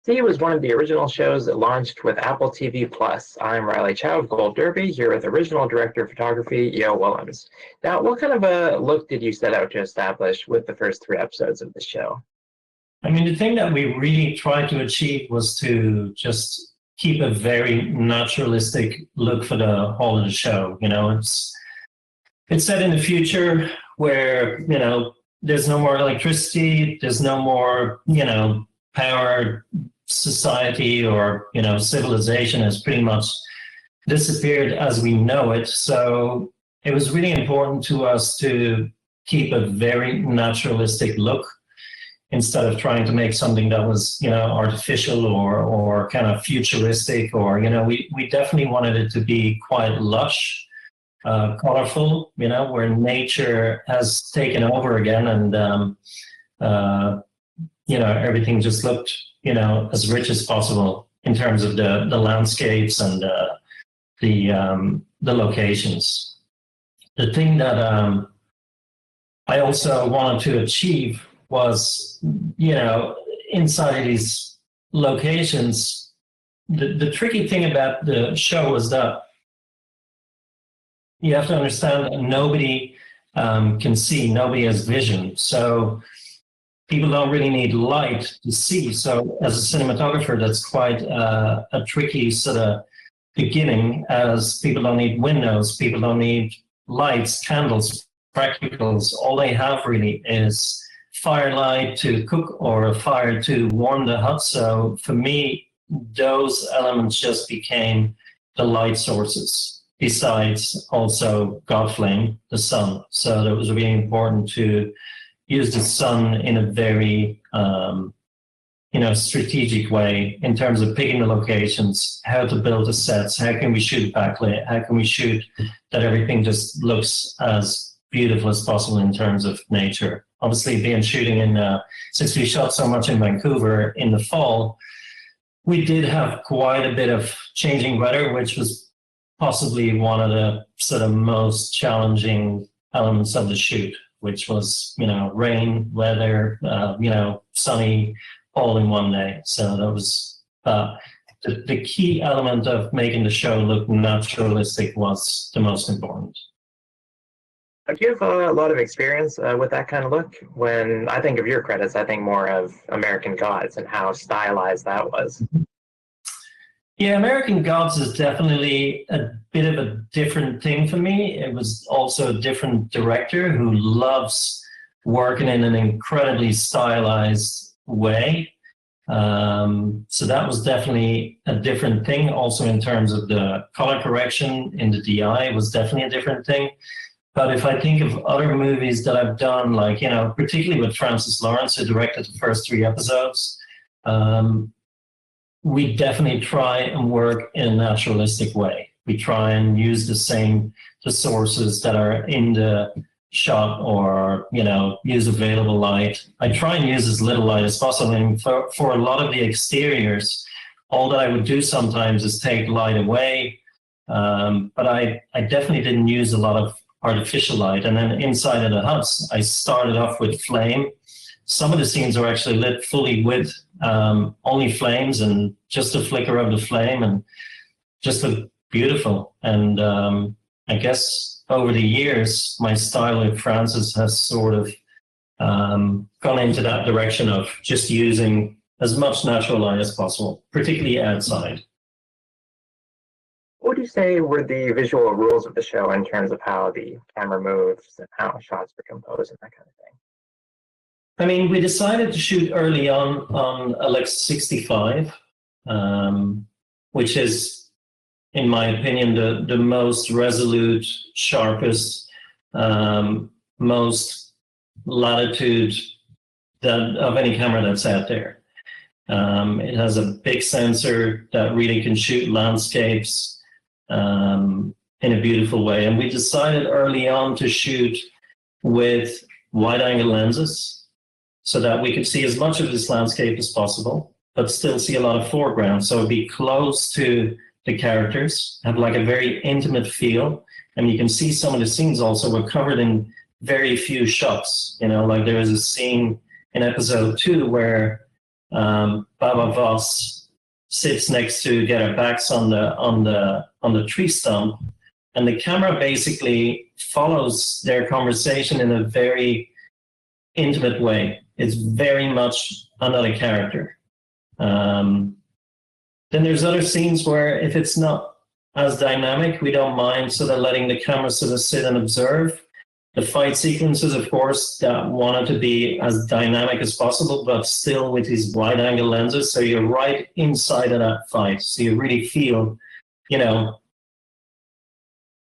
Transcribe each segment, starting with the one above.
C was one of the original shows that launched with Apple TV Plus. I'm Riley Chow of Gold Derby, here with original director of photography, Jo Willems. Now, what kind of a look did you set out to establish with the first 3 episodes of the show? I mean, the thing that we really tried to achieve was to just keep a very naturalistic look for the whole of the show. You know, it's set in the future where, you know, there's no more electricity, there's no more, you know, power. Society or, you know, civilization has pretty much disappeared as we know it. So it was really important to us to keep a very naturalistic look instead of trying to make something that was, you know, artificial or kind of futuristic, or, you know, we definitely wanted it to be quite lush, colorful, you know, where nature has taken over again, and you know, everything just looked, you know, as rich as possible in terms of the landscapes and the locations. The thing that I also wanted to achieve was, you know, inside these locations, the tricky thing about the show was that you have to understand that nobody can see, nobody has vision. So people don't really need light to see. So as a cinematographer, that's quite a tricky sort of beginning, as people don't need windows, people don't need lights, candles, practicals. All they have really is firelight to cook or a fire to warm the hut. So for me, those elements just became the light sources, besides also God flame, the sun. So that was really important to use the sun in a very, you know, strategic way in terms of picking the locations, how to build the sets, how can we shoot backlit, how can we shoot that everything just looks as beautiful as possible in terms of nature. Obviously, being shooting in, since we shot so much in Vancouver in the fall, we did have quite a bit of changing weather, which was possibly one of the sort of most challenging elements of the shoot, which was, you know, rain, weather, you know, sunny, all in one day. So that was the key element of making the show look naturalistic was the most important. Do you have a lot of experience with that kind of look? When I think of your credits, I think more of American Gods and how stylized that was. Yeah, American Gods is definitely a bit of a different thing for me. It was also a different director who loves working in an incredibly stylized way. So that was definitely a different thing. Also in terms of the color correction in the DI was definitely a different thing. But if I think of other movies that I've done, like, you know, particularly with Francis Lawrence, who directed the first 3 episodes, we definitely try and work in a naturalistic way. We try and use the sources that are in the shot, or, you know, use available light. I try and use as little light as possible. And for a lot of the exteriors, all that I would do sometimes is take light away. But I definitely didn't use a lot of artificial light. And then inside of the huts, I started off with flame. Some of the scenes are actually lit fully with only flames and just a flicker of the flame, and just look beautiful. And I guess over the years, my style with Francis has sort of gone into that direction of just using as much natural light as possible, particularly outside. What would you say were the visual rules of the show in terms of how the camera moves and how shots were composed and that kind of thing? I mean, we decided to shoot early on Alexis 65, which is, in my opinion, the most resolute, sharpest, most latitude of any camera that's out there. It has a big sensor that really can shoot landscapes in a beautiful way. And we decided early on to shoot with wide-angle lenses, so that we could see as much of this landscape as possible, but still see a lot of foreground. So be close to the characters, have like a very intimate feel. And you can see some of the scenes also were covered in very few shots. You know, like there was a scene in episode 2 where Baba Voss sits next to get her backs on the tree stump, and the camera basically follows their conversation in a very intimate way. It's very much another character. Then there's other scenes where if it's not as dynamic, we don't mind sort of letting the camera sort of sit and observe. The fight sequences, of course, that wanted to be as dynamic as possible, but still with these wide angle lenses. So you're right inside of that fight. So you really feel,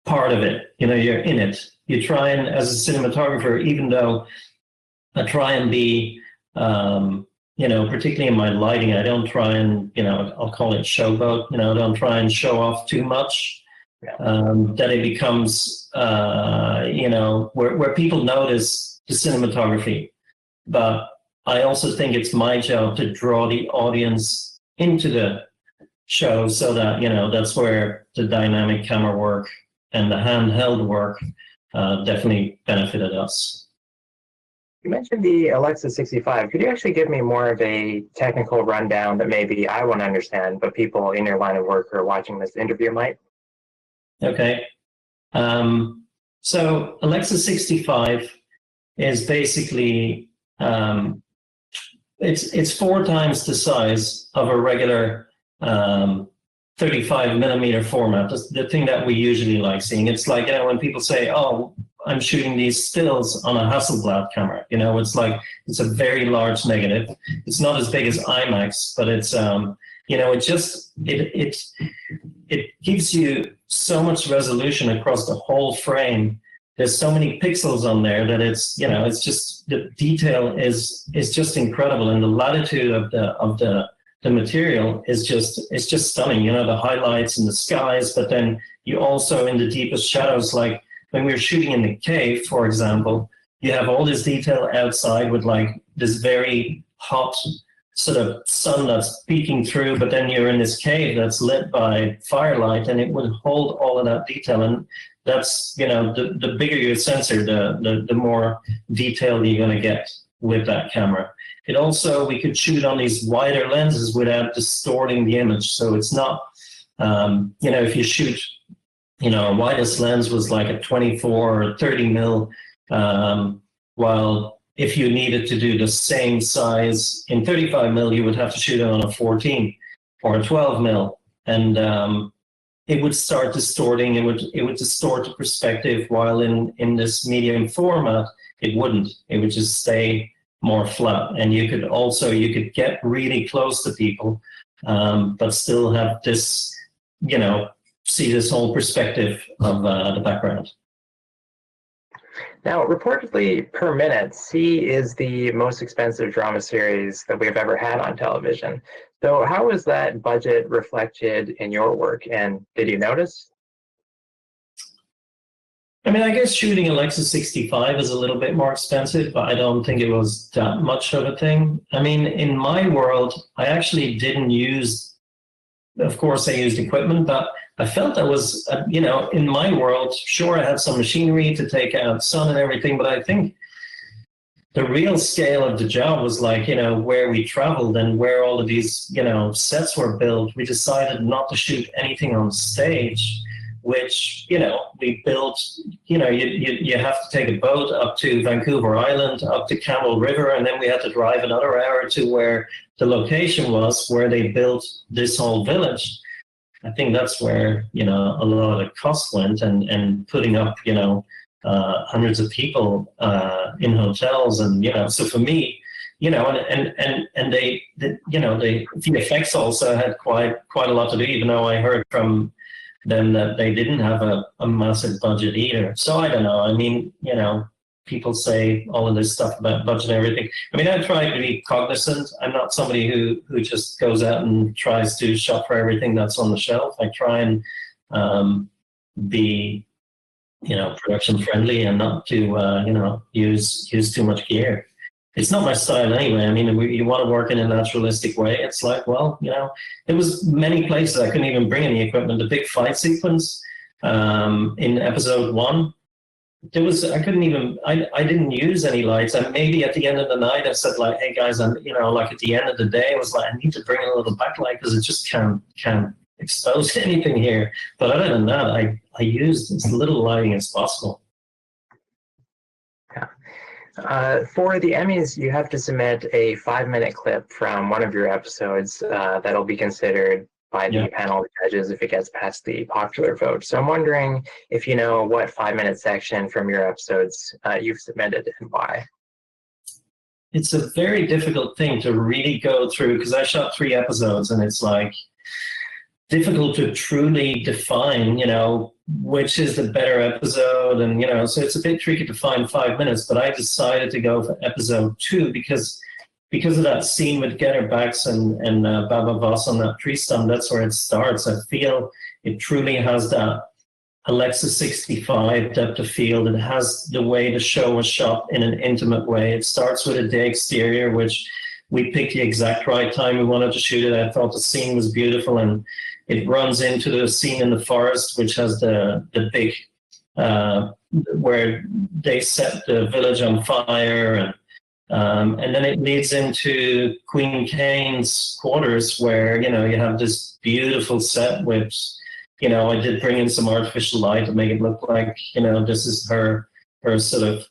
part of it, you're in it. You try and, as a cinematographer, even though I try and be, particularly in my lighting, I don't try and, I'll call it showboat, I don't try and show off too much. That it becomes, where people notice the cinematography. But I also think it's my job to draw the audience into the show so that, that's where the dynamic camera work and the handheld work definitely benefited us. You mentioned the Alexis 65. Could you actually give me more of a technical rundown that maybe I won't understand, but people in your line of work who are watching this interview might? Okay. So Alexis 65 is basically, it's 4 times the size of a regular 35 millimeter format. That's the thing that we usually like seeing. It's like, when people say, oh, I'm shooting these stills on a Hasselblad camera, it's like, it's a very large negative. It's not as big as IMAX, but it's, it gives you so much resolution across the whole frame. There's so many pixels on there that it's, it's just, the detail is just incredible. And the latitude of the material is it's just stunning, the highlights and the skies, but then you also in the deepest shadows, like when we were shooting in the cave, for example, you have all this detail outside with like this very hot sort of sun that's peeking through, but then you're in this cave that's lit by firelight, and it would hold all of that detail. And that's, the bigger your sensor, the more detail you're going to get with that camera. It also, we could shoot on these wider lenses without distorting the image. So it's not, if you shoot, a widest lens was like a 24 or 30 mil, while if you needed to do the same size in 35 mil, you would have to shoot it on a 14 or a 12 mil. And it would start distorting, it would distort the perspective, while in this medium format, it wouldn't. It would just stay more flat. And you could get really close to people, but still have this, see this whole perspective of the background. Now, reportedly per minute, C is the most expensive drama series that we've ever had on television. So how was that budget reflected in your work, and did you notice? I mean, I guess shooting Alexis 65 is a little bit more expensive, but I don't think it was that much of a thing. I mean, in my world, I actually didn't use, of course I used equipment, but I felt that was, in my world, sure, I had some machinery to take out sun and everything, but I think the real scale of the job was like, where we traveled and where all of these, sets were built. We decided not to shoot anything on stage, which, we built, you have to take a boat up to Vancouver Island, up to Campbell River, and then we had to drive another hour to where the location was, where they built this whole village. I think that's where, a lot of the cost went, and putting up, hundreds of people in hotels. And, so for me, and they the effects also had quite a lot to do, even though I heard from them that they didn't have a massive budget either. So I don't know. I mean, people say all of this stuff about budget and everything. I mean, I try to be cognizant. I'm not somebody who just goes out and tries to shop for everything that's on the shelf. I try and be, production friendly, and not to, use too much gear. It's not my style anyway. I mean, you want to work in a naturalistic way. It's like, well, there was many places I couldn't even bring any equipment. The big fight sequence in episode 1, I couldn't even, I didn't use any lights. And maybe at the end of the night, I said like, hey guys, I'm, like at the end of the day, I was like, I need to bring in a little backlight because it just can't expose anything here. But other than that, I used as little lighting as possible. For the Emmys, you have to submit a 5-minute clip from one of your episodes that'll be considered by the panel of judges if it gets past the popular vote. So I'm wondering if you know what 5-minute section from your episodes you've submitted and why. It's a very difficult thing to really go through because I shot 3 episodes and it's like difficult to truly define, which is the better episode. And, so it's a bit tricky to find 5 minutes, but I decided to go for episode 2 because of that scene with Getterbax and Baba Voss on that tree stump. That's where it starts. I feel it truly has that Alexis 65 depth of field. It has the way the show was shot in an intimate way. It starts with a day exterior, which we picked the exact right time we wanted to shoot it. I thought the scene was beautiful, and it runs into the scene in the forest, which has the big, where they set the village on fire, and then it leads into Queen Kane's quarters, where you have this beautiful set with, I did bring in some artificial light to make it look like this is her sort of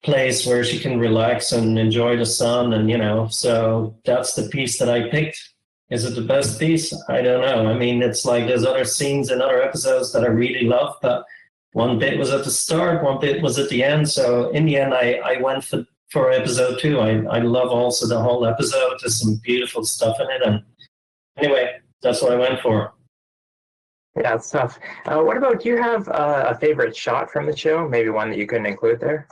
place where she can relax and enjoy the sun, and so that's the piece that I picked. Is it the best piece? I don't know. I mean, it's like there's other scenes in other episodes that I really love, but one bit was at the start, one bit was at the end. So in the end, I went for episode 2. I love also the whole episode. There's some beautiful stuff in it. And anyway, that's what I went for. Yeah, it's tough. What about, do you have a favorite shot from the show? Maybe one that you couldn't include there?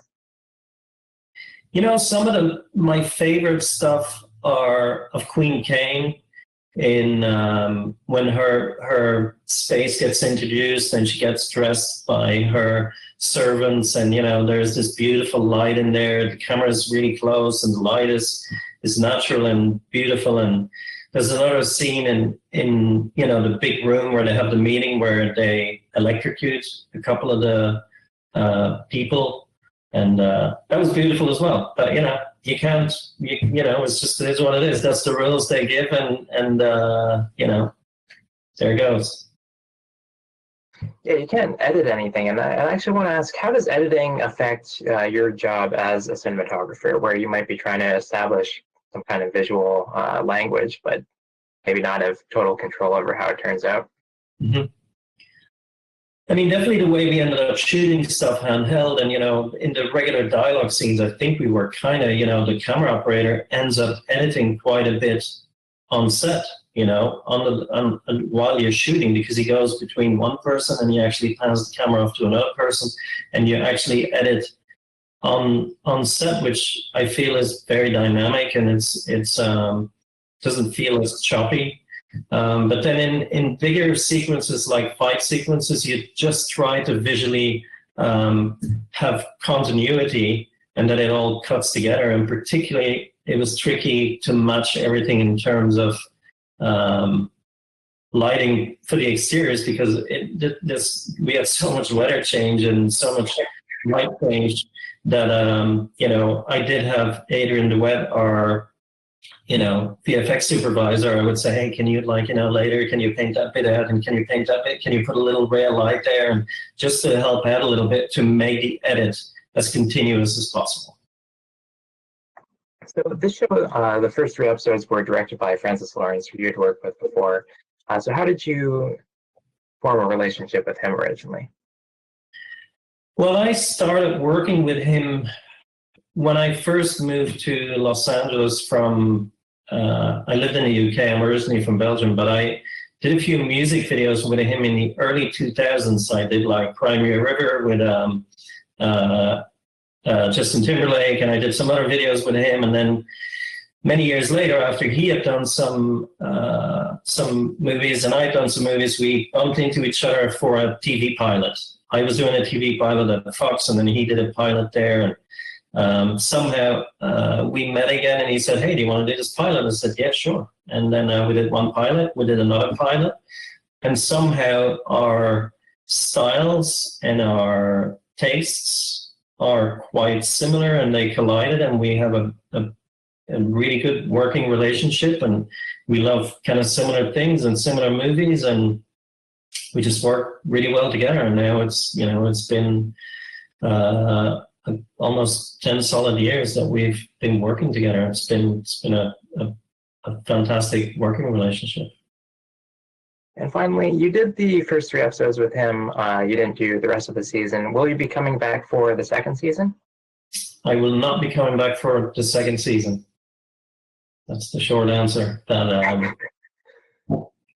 Some of my favorite stuff are of Queen Kane in when her space gets introduced and she gets dressed by her servants, and there's this beautiful light in there. The camera is really close and the light is natural and beautiful. And there's another scene in the big room where they have the meeting where they electrocute a couple of the people, and that was beautiful as well. But you can't, it's just, it is what it is. That's the rules they give, and there it goes. Yeah, you can't edit anything. And I actually want to ask, how does editing affect your job as a cinematographer, where you might be trying to establish some kind of visual language, but maybe not have total control over how it turns out? Mm-hmm. I mean, definitely the way we ended up shooting stuff handheld, and in the regular dialogue scenes, I think we were kind of, the camera operator ends up editing quite a bit on set, while you're shooting, because he goes between one person and he actually pans the camera off to another person, and you actually edit on set, which I feel is very dynamic, and it's doesn't feel as choppy. But then in bigger sequences, like fight sequences, you just try to visually have continuity and that it all cuts together. And particularly, it was tricky to match everything in terms of lighting for the exteriors, because we had so much weather change and so much light change that I did have Adrian DeWitt, our VFX supervisor. I would say, hey, can you later, can you paint that bit out, and can you paint that bit? Can you put a little ray of light there? And just to help out a little bit to make the edit as continuous as possible. So this show, the first 3 episodes were directed by Francis Lawrence, who you had worked with before. So how did you form a relationship with him originally? Well, I started working with him when I first moved to Los Angeles from, I lived in the UK, I'm originally from Belgium, but I did a few music videos with him in the early 2000s. I did like Crimea River with Justin Timberlake, and I did some other videos with him. And then many years later, after he had done some movies and I'd done some movies, we bumped into each other for a TV pilot. I was doing a TV pilot at Fox, and then he did a pilot there. And somehow we met again, and he said, hey, do you want to do this pilot? I said, yeah, sure. And then we did one pilot, we did another pilot, and somehow our styles and our tastes are quite similar, and they collided, and we have a really good working relationship, and we love kind of similar things and similar movies, and we just work really well together. And now it's been almost 10 solid years that we've been working together. It's been a fantastic working relationship. And finally, you did the first 3 episodes with him. You didn't do the rest of the season. Will you be coming back for the second season? I will not be coming back for the second season. That's the short answer. That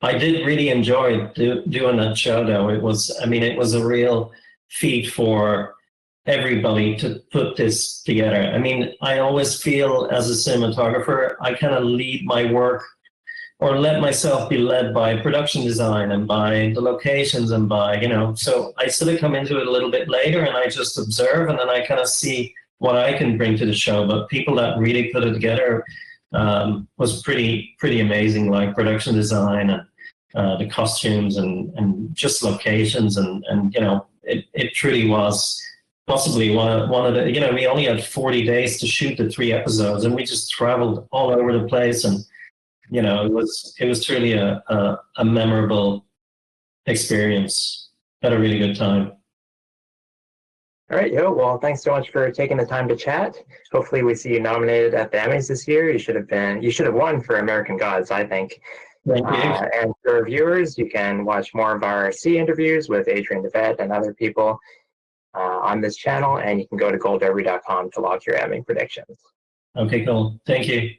I did really enjoy doing that show, though. It was a real feat for everybody to put this together. I mean, I always feel as a cinematographer, I kind of lead my work, or let myself be led by production design and by the locations and by, so I sort of come into it a little bit later, and I just observe, and then I kind of see what I can bring to the show. But people that really put it together was pretty amazing, like production design and the costumes and just locations, and it truly was possibly one of the, we only had 40 days to shoot the 3 episodes, and we just traveled all over the place, and it was truly a memorable experience. Had a really good time. All right, Yo. Well, thanks so much for taking the time to chat. Hopefully, we see you nominated at the Emmys this year. You should have won for American Gods, I think. Thank you. And for viewers, you can watch more of our C interviews with Adrian DeVette and other people on this channel, and you can go to goldderby.com to log your Emmy predictions. Okay, cool. Thank you.